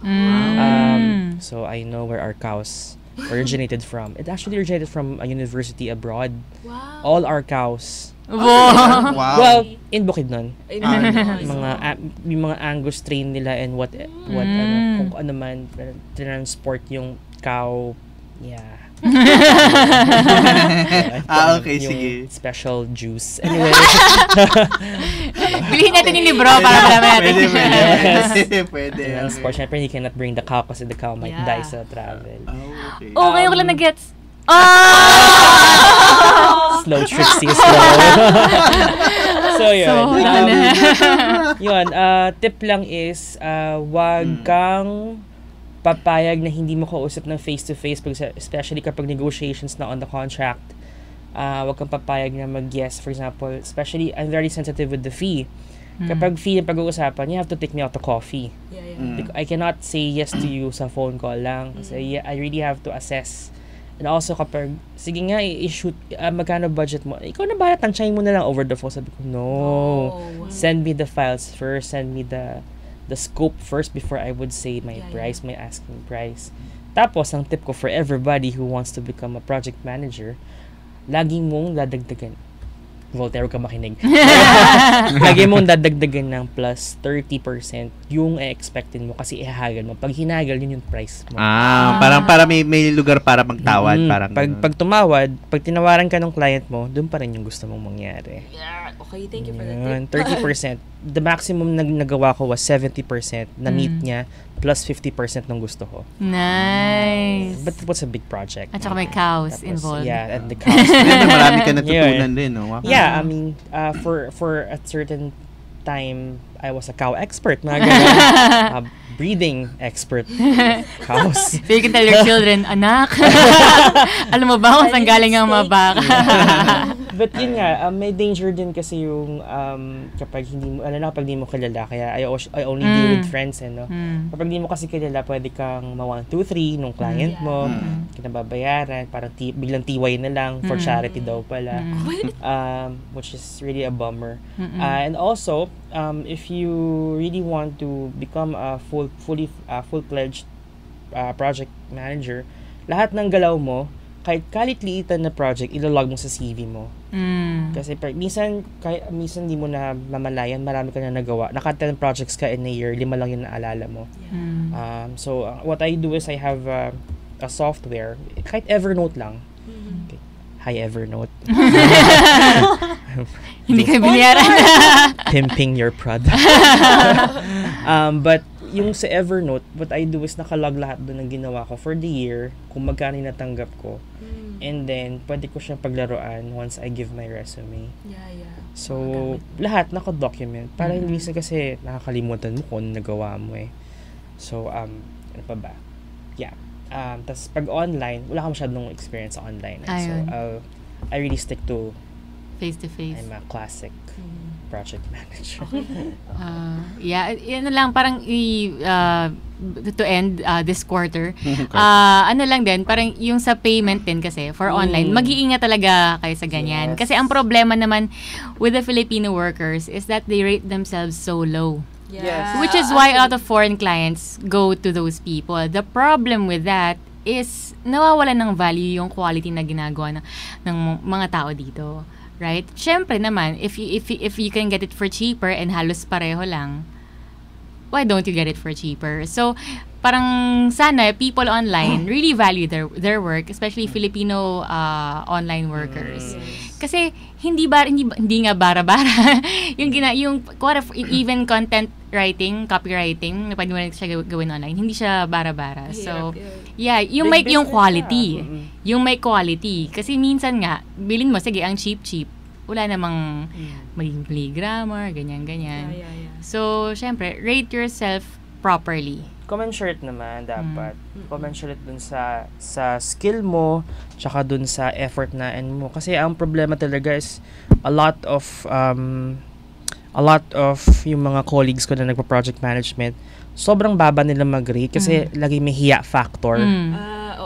So I know where our cows originated from. It actually originated from a university abroad. Wow. All our cows. Wow. Well, in Bukidnon. Yung mga Angus strain nila and what kung ano man transport yung cow. Yeah. Okay, sige. Special juice. Anyway. Bilhin natin yung libro para malaman natin. Pwede. And unfortunately, he cannot bring the cow kasi the cow might die sa travel. Okay. Ngayon ko lang na-gets. Slow Trixie, slow. So, yun. Yun, tip lang is, wag kang papayag na hindi mo kausap ng face-to-face, especially kapag negotiations na on the contract. Wag kang papayag na mag-yes, for example. Especially, I'm very sensitive with the fee. Kapag fee yung pag-uusapan, you have to take me out to coffee. I cannot say yes to you sa phone call lang. Kasi I really have to assess. And also, kapag, sige nga, i-shoot, magkano budget mo? Ikaw na ba, tansyahin mo na lang over the phone. Sabi ko, no. Send me the files first. Send me the scope first before I would say my price, my asking price. Tapos, ang tip ko for everybody who wants to become a project manager, lagi mong dadagdagan. Voltaire, huwag ka makinig. Lagi mong dadagdagan ng plus 30% yung expected mo kasi ihahagal mo. Pag hinagal, yun yung price mo. Parang para may lugar para magtawad. Parang pag tumawad, pag tinawaran ka ng client mo, doon pa rin yung gusto mong mangyari. Yeah, okay, thank you for that tip. 30%. The maximum na nagawa ko was 70% na meet niya plus 50% ng gusto ko. Nice. But it was a big project. At saka may cows involved. Yeah, and the cows. Marami ka natutunan din, no? Yeah, I mean, for a certain time, I was a cow expert. Mga ganun. Breeding expert. Cows. So you can tell your children, anak, alam mo ba kung saan galing ang mga baka? But yun nga, may danger din kasi yung kapag hindi mo, kapag hindi mo kilala. Kaya I only deal with friends, no? Kapag hindi mo kasi kilala, pwede kang ma 1, 2, 3 nung client mo, kinababayaran, parang biglang tiway na lang, for charity daw pala. Which is really a bummer. And also, if you really want to become a full-fledged project manager, lahat ng galaw mo, kahit kalit-liitan na project, ilalog mo sa CV mo. Kasi minsan di mo na mamalayan, marami ka na nagawa. Naka 10 projects ka in a year, 5 lang yung naalala mo. So, what I do is I have a software, kahit Evernote lang. Okay. Hi, Evernote. Hindi kayo binayaran. Pimping your product. But yung sa Evernote, what I do is nakalog lahat doon ng ginawa ko for the year, kung magkano natanggap ko. And then, pwede ko siyang paglaruan once I give my resume. So, lahat naka-document. Para hindi minsan kasi nakakalimutan mo kung nagawa mo eh. So, ano pa ba? Yeah. Tas pag online, wala ka masyadong experience sa online. So, I really stick to face-to-face. I'm a classic project manager. Ano lang, parang to end this quarter, ano lang din, parang yung sa payment din kasi, for online, mag-iingat talaga kayo sa ganyan. Kasi ang problema naman with the Filipino workers is that they rate themselves so low. Yes. Which is why a lot of foreign clients go to those people. The problem with that is nawawala ng value yung quality na ginagawa ng mga tao dito. Right? Syempre naman, if you can get it for cheaper and halos pareho lang, why don't you get it for cheaper? So, parang sana people online really value their work, especially Filipino online workers. Kasi hindi nga bara-bara. yung even content writing, copywriting, na pwede mo rin siya gawin online, hindi siya bara-bara. So, yeah, yung may yung quality. Yung may quality. Kasi minsan nga, bilin mo, sige, ang cheap, wala namang maging grammar, ganyan. So, syempre, rate yourself properly. Commensurate naman dapat. Commensurate dun sa skill mo, tsaka dun sa effort na mo. Kasi ang problema talaga is a lot of yung mga colleagues ko na nagpa-project management, sobrang baba nila mag-rate kasi lagi may hiya factor.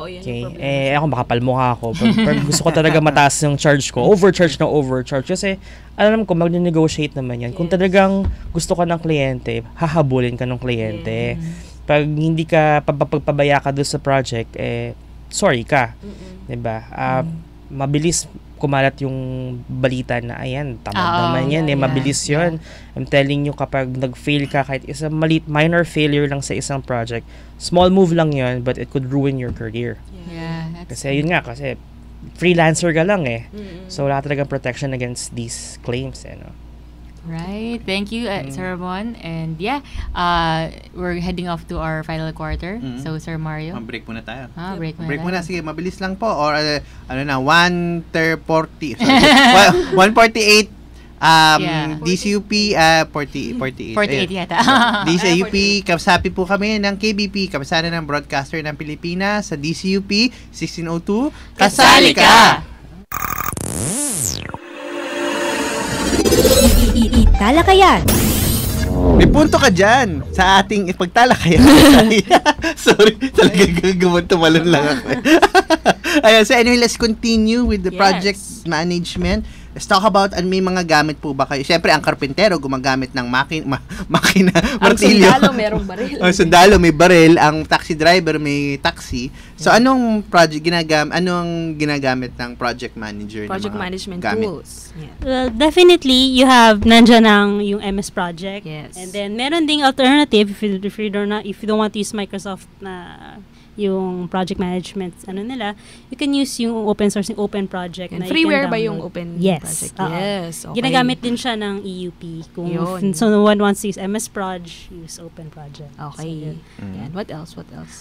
Okay. Ako makapal mukha ako. Pag gusto ko talaga mataas yung charge ko, overcharge. Kasi alam ko, mag-negotiate naman yan. Kung talagang gusto ka ng kliyente, hahabulin ka ng kliyente. Pag hindi ka, pagpabaya ka doon sa project, sorry ka. Diba? Mabilis kumalat yung balita na, ayan, tamad naman yan, mabilis yun. I'm telling you, kapag nag-fail ka, kahit isang minor failure lang sa isang project, small move lang yun, but it could ruin your career. Kasi yun nga, kasi freelancer ka lang So, wala talagang protection against these claims, no? Right. Thank you, Sir Ramon. And we're heading off to our final quarter. So, Sir Mario. Break muna tayo. Break muna. Sige, mabilis lang po. Or, 1:48. DCUP, 48 yata. DCUP, kasapi po kami ng KBP, kapisanan ng broadcaster ng Pilipinas sa DCUP 1602. Kasali ka! Talakayan. May punto ka dyan sa ating ipagtalakayan. Sorry, talagang tumalon lang ako. Ayun, so anyway, let's continue with the project management. Let's talk about may mga gamit po ba kayo? Siyempre, ang karpentero gumagamit ng makina, martilyo. Ang sundalo, merong baril. Ang sundalo, may baril. Ang taxi driver, may taxi. So, anong ginagamit ng project manager? Project management tools. Yeah. Well, definitely, you have nandiyan yung MS Project. Yes. And then, meron ding alternative if you don't want to use Microsoft na yung project management nila, you can use yung open source, yung open project. And na freeware ba yung open project? Yes. Okay. Ginagamit din siya ng EUP. Kung so no one wants to use MS Proj, use open project. Okay. So, yan. What else?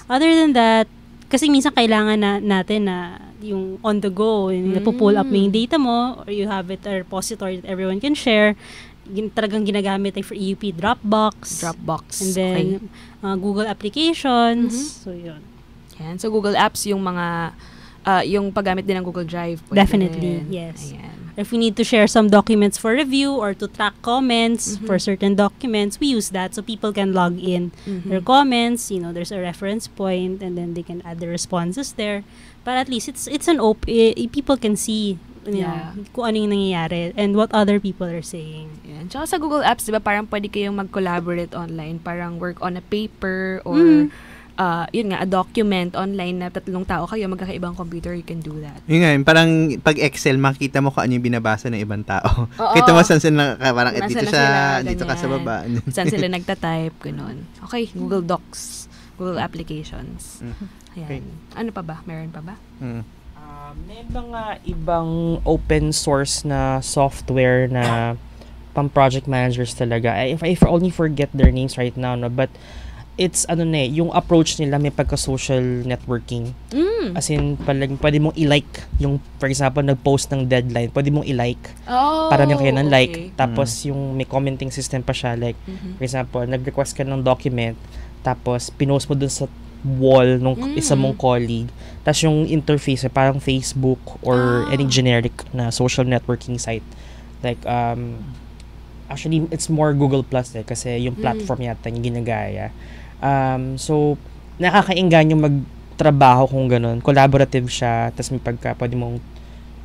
Other than that, kasi minsan kailangan natin na yung on the go, yung napupull up mo yung data mo, or you have it a repository that everyone can share. Talagang ginagamit for EUP Dropbox. And then, Google applications. So, yun. Yan. So, Google Apps, yung mga, yung paggamit din ng Google Drive. Definitely, yes. Ayan. If we need to share some documents for review or to track comments for certain documents, we use that so people can log in their comments. There's a reference point and then they can add the responses there. But at least it's an people can see kung ano yung nangyayari and what other people are saying. Yeah. Tsaka sa Google Apps, diba, parang pwede kayong mag-collaborate online, parang work on a paper or yun nga, a document online na 3 tao kayo, magkakaibang computer, you can do that. Yun nga, parang pag Excel, makita mo kung ano yung binabasa ng ibang tao. Kita mo saan sila, parang dito ka sa baba. Saan sila nagtatype, ganun. Okay, Google Docs, Google Applications. Ayan. Okay. Ano pa ba? Meron pa ba? May mga ibang open source na software na pang project managers talaga. If I only forget their names right now, no, but it's yung approach nila may pagka-social networking. As in, pwede mong i-like yung, for example, nag-post ng deadline, pwede mong i-like. Para may kayo ng like. Tapos, yung may commenting system pa siya. Like, for example, nag-request ka ng document, tapos, pinost mo dun sa wall nung isa mong colleague. Tapos, yung interface, parang Facebook or any generic na social networking site. Like, actually, it's more Google Plus kasi yung platform yata yung ginagaya. So, nakakainganyo magtrabaho kung ganun. Collaborative siya, tapos may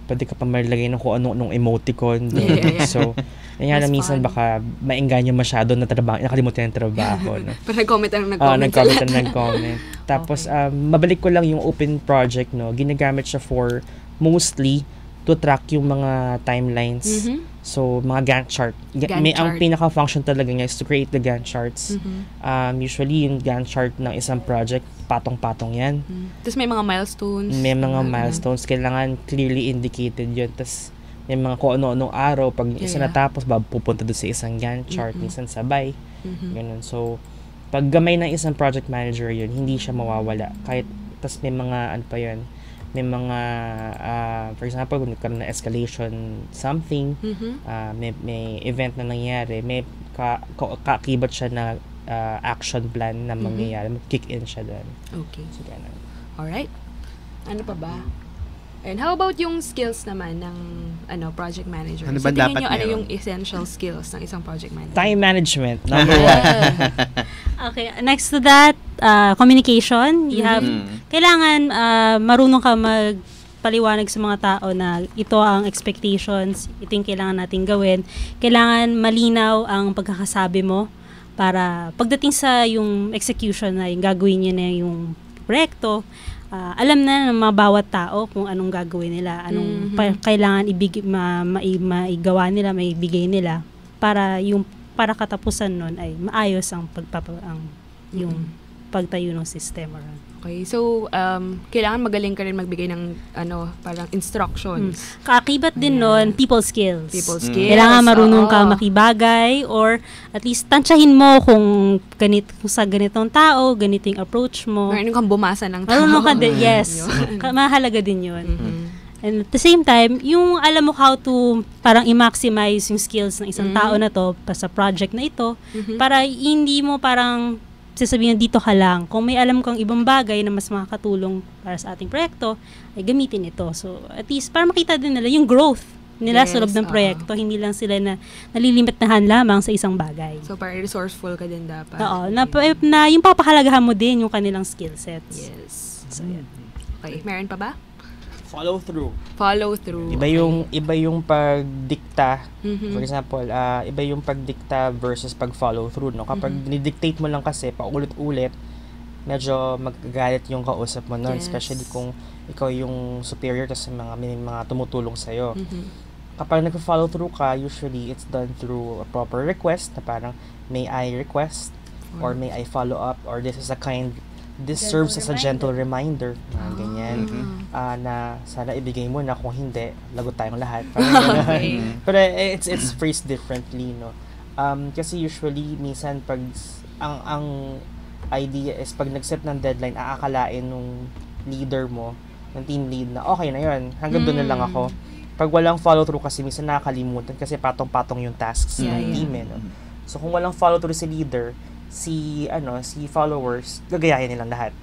pwede ka pa maglagay ng kung ano-anong emoticon. So, yan na minsan baka maingganyo masyado na trabaho, nakalimutan yung trabaho. No? Pero nag-comment. Tapos, mabalik ko lang yung open project, no? Ginagamit siya for mostly to track yung mga timelines. So, mga Gantt chart. Ang pinaka-function talaga niya is to create the Gantt charts. Usually, yung Gantt chart ng isang project, patong-patong yan. Tapos may mga milestones. May mga milestones. Kailangan clearly indicated yun. Tapos, may mga kung ano-anong araw. Pag isa natapos, pupunta doon sa isang Gantt chart. Minsan sabay. Ganun. So, pag gamay ng isang project manager yun, hindi siya mawawala. Tapos may mga, may mga, for example, kung nagkaroon na escalation something, may event na nangyayari, may kakibat siya na action plan na mangyayari, mag-kick in siya doon. Okay. So, ganun. Alright. Ano pa ba? And how about yung skills naman ng project manager? Ano ba dapat nyo, ano yung essential skills ng isang project manager? Time management, number 1. Okay, next to that, communication. You have, kailangan marunong ka magpaliwanag sa mga tao na ito ang expectations, ito yung kailangan natin gawin. Kailangan malinaw ang pagkakasabi mo para pagdating sa yung execution na yung gagawin niya na yung proyekto, alam na ng mga bawat tao kung anong gagawin nila, anong kailangan maigawa nila, maibigay nila para katapusan nun ay maayos ang yung pagtayo ng sistema. Okay, so kailangan magaling ka rin magbigay ng parang instructions. Kaakibat din nun, people skills. Kailangan marunong ka makibagay or at least tansyahin mo kung sa ganitong tao, ganito yung approach mo. Marunong kang bumasa ng tao. Marunong ka din, yes. Mahalaga din yun. And at the same time, yung alam mo how to parang i-maximize yung skills ng isang tao na to sa project na ito para hindi mo parang sasabihin dito ka lang. Kung may alam kang ibang bagay na mas makakatulong para sa ating proyekto, ay gamitin ito. So, at least, para makita din nila yung growth nila sa loob ng proyekto. Hindi lang sila na nalilimitahan lamang sa isang bagay. So, para resourceful ka din dapat. Oo. Na yung papahalagahan mo din yung kanilang skill sets. Yes. So, yan. Okay. Meron pa ba? follow through. Okay. Iba yung pagdikta. Mhm. For example, iba yung pagdikta versus pag-follow through, no? Kapag dinidictate mo lang kasi paulit-ulit, medyo magagalit yung kausap mo nun, Yes. especially kung ikaw yung superior tapos may mga tumutulong sa'yo. Mhm. Kapag nag-follow through ka, usually it's done through a proper request na parang, may I request or may I follow up or this serves as a gentle reminder, mga ganyan. Na sana ibigay mo na, kung hindi, lagot tayong lahat. Parang ganun. Okay. Pero it's phrased differently, no? Kasi usually, minsan pag ang idea is pag nag-set ng deadline, aakalain nung leader mo, ng team lead na okay na yun, hanggang doon na lang ako. Pag walang follow-through kasi, minsan nakakalimutan kasi patong-patong yung tasks ng team, no? So kung walang follow-through si leader, si followers, gagayahin nilang lahat.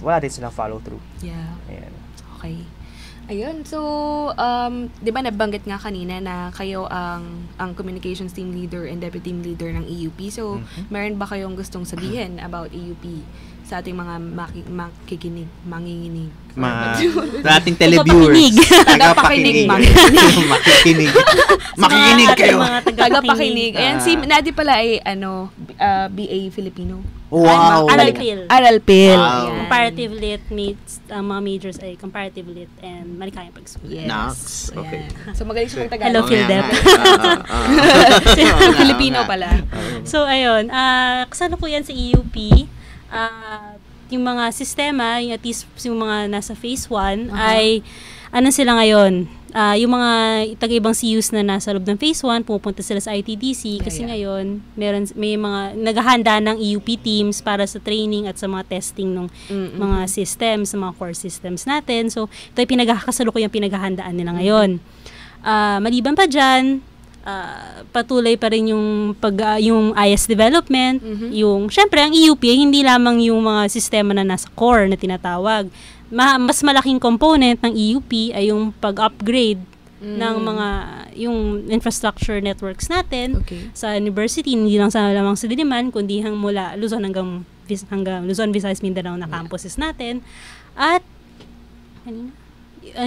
Wala din silang follow-through. Yeah. Ayan. Okay. Ayun, so, di ba nabanggit nga kanina na kayo ang communications team leader and deputy team leader ng EUP. So, meron ba kayong gustong sabihin about EUP sa ating mga manginginig? Sa ating televiewers. Tagapakinig. Makikinig kayo. Tagapakinig. Ayan, si Nadi pala ay, BA Filipino. Wow. Aralpil. Wow. Ayan. Comparative Lit meets ang mga majors ay Comparative Lit and Malikayang Pag-school. Yes. Nice. Okay. Ayan. So, magaling siya ng Hello, Tagalog. Phildep. Filipino pala. So, ayun. Kasalukuyan sa EUP, yung mga sistema, at least yung mga nasa phase 1, ay, sila ngayon? Yung mga taga-ibang CUs na nasa loob ng phase 1, pupunta sila sa ITDC kasi ngayon, may mga naghahanda ng EUP teams para sa training at sa mga testing ng mga systems, sa mga core systems natin. So, ito ay kasalukuyang pinaghahandaan nila ngayon. Maliban pa dyan, patuloy pa rin yung yung IS development, yung syempre ang EUP hindi lamang yung mga sistema na nasa core na tinatawag. Mas malaking component ng EUP ay yung pag-upgrade ng mga yung infrastructure networks natin sa university, hindi lang lamang sa Diliman kundi mula Luzon hanggang Luzon, Visayas, Mindanao na campuses natin. At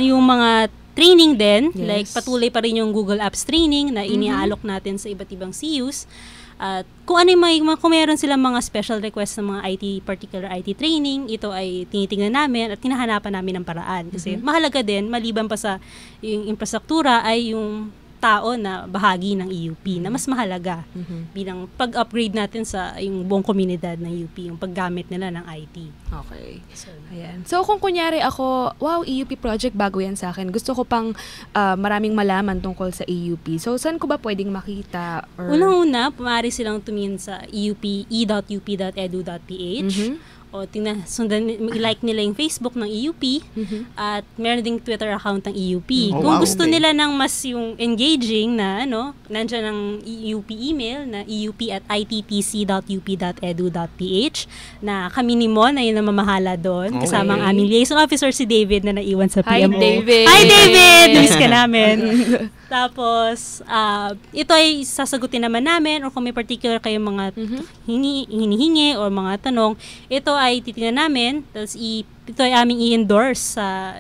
yung mga training din, like patuloy pa rin yung Google Apps training na iniaalok natin sa iba't ibang CUs. At kung kung meron silang mga special request ng mga particular IT training, ito ay tinitingnan namin at tinahanapan namin ng paraan. Kasi mahalaga din, maliban pa sa yung infrastruktura, ay yung tao na bahagi ng EUP na mas mahalaga bilang pag-upgrade natin sa yung buong komunidad ng EUP, yung paggamit nila ng IT. Okay. Ayan. So, kung kunyari ako, wow, EUP project, bago yan sa akin. Gusto ko pang maraming malaman tungkol sa EUP. So, saan ko ba pwedeng makita? Or... Unang-una, maaari silang tumingin sa e.up.edu.ph. O like nila yung Facebook ng EUP at meron ding Twitter account ng EUP. Kung gusto nila ng mas yung engaging na nandiyan ang EUP email na eup@ittc.up.edu.ph na kami ni Mon na yung namamahala doon. Kasama ang aming liaison officer si David na naiwan sa PMO. Hi, David! Hi, David! Miss ka namin. Tapos, ito ay sasagutin naman namin or kung may particular kayong mga hinihingi or mga tanong, ito ay titingnan namin, tapos ito ay aming i-endorse sa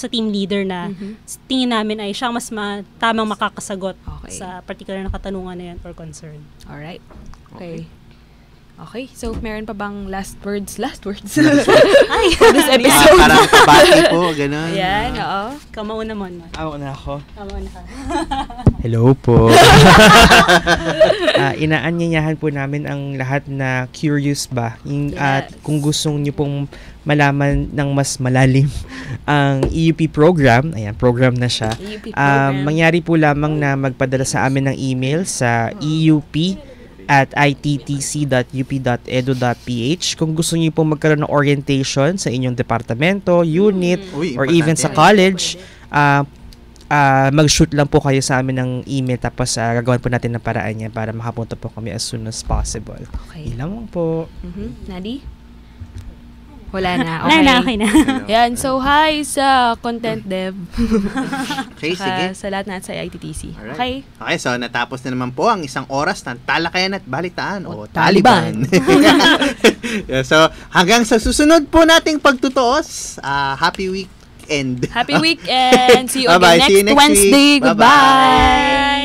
team leader na tingin namin ay siyang mas tamang makakasagot sa particular na katanungan na yan or concern. Alright. Okay, so meron pa bang last words? Ay, for this episode. Parang kabati po, gano'n. Ayan, oo. Kamauna mo. Una ako. Kamauna ka. Hello po. Inaanyayahan po namin ang lahat na curious ba. At kung gustong nyo pong malaman ng mas malalim ang EUP program, program na siya. Mangyari po lamang na magpadala sa amin ng email sa eup@ittc.up.edu.ph kung gusto niyo pong magkaroon ng orientation sa inyong departamento, unit, or even sa college. Mag-shoot lang po kayo sa amin ng email tapos gagawin po natin ng paraan niya para makapunta po kami as soon as possible. Okay. Ilang po. Nadi? Wala na. Okay na. Yan. So, hi sa Content Dev. Okay, sige. Sa lahat na sa ITTC. Alright. Okay, so natapos na naman po ang isang oras ng talakayan at balitaan o Taliban. So, hanggang sa susunod po nating pagtutuos, happy week weekend. Happy weekend! See you Bye-bye. See you again next next week. Wednesday. Bye-bye. Goodbye!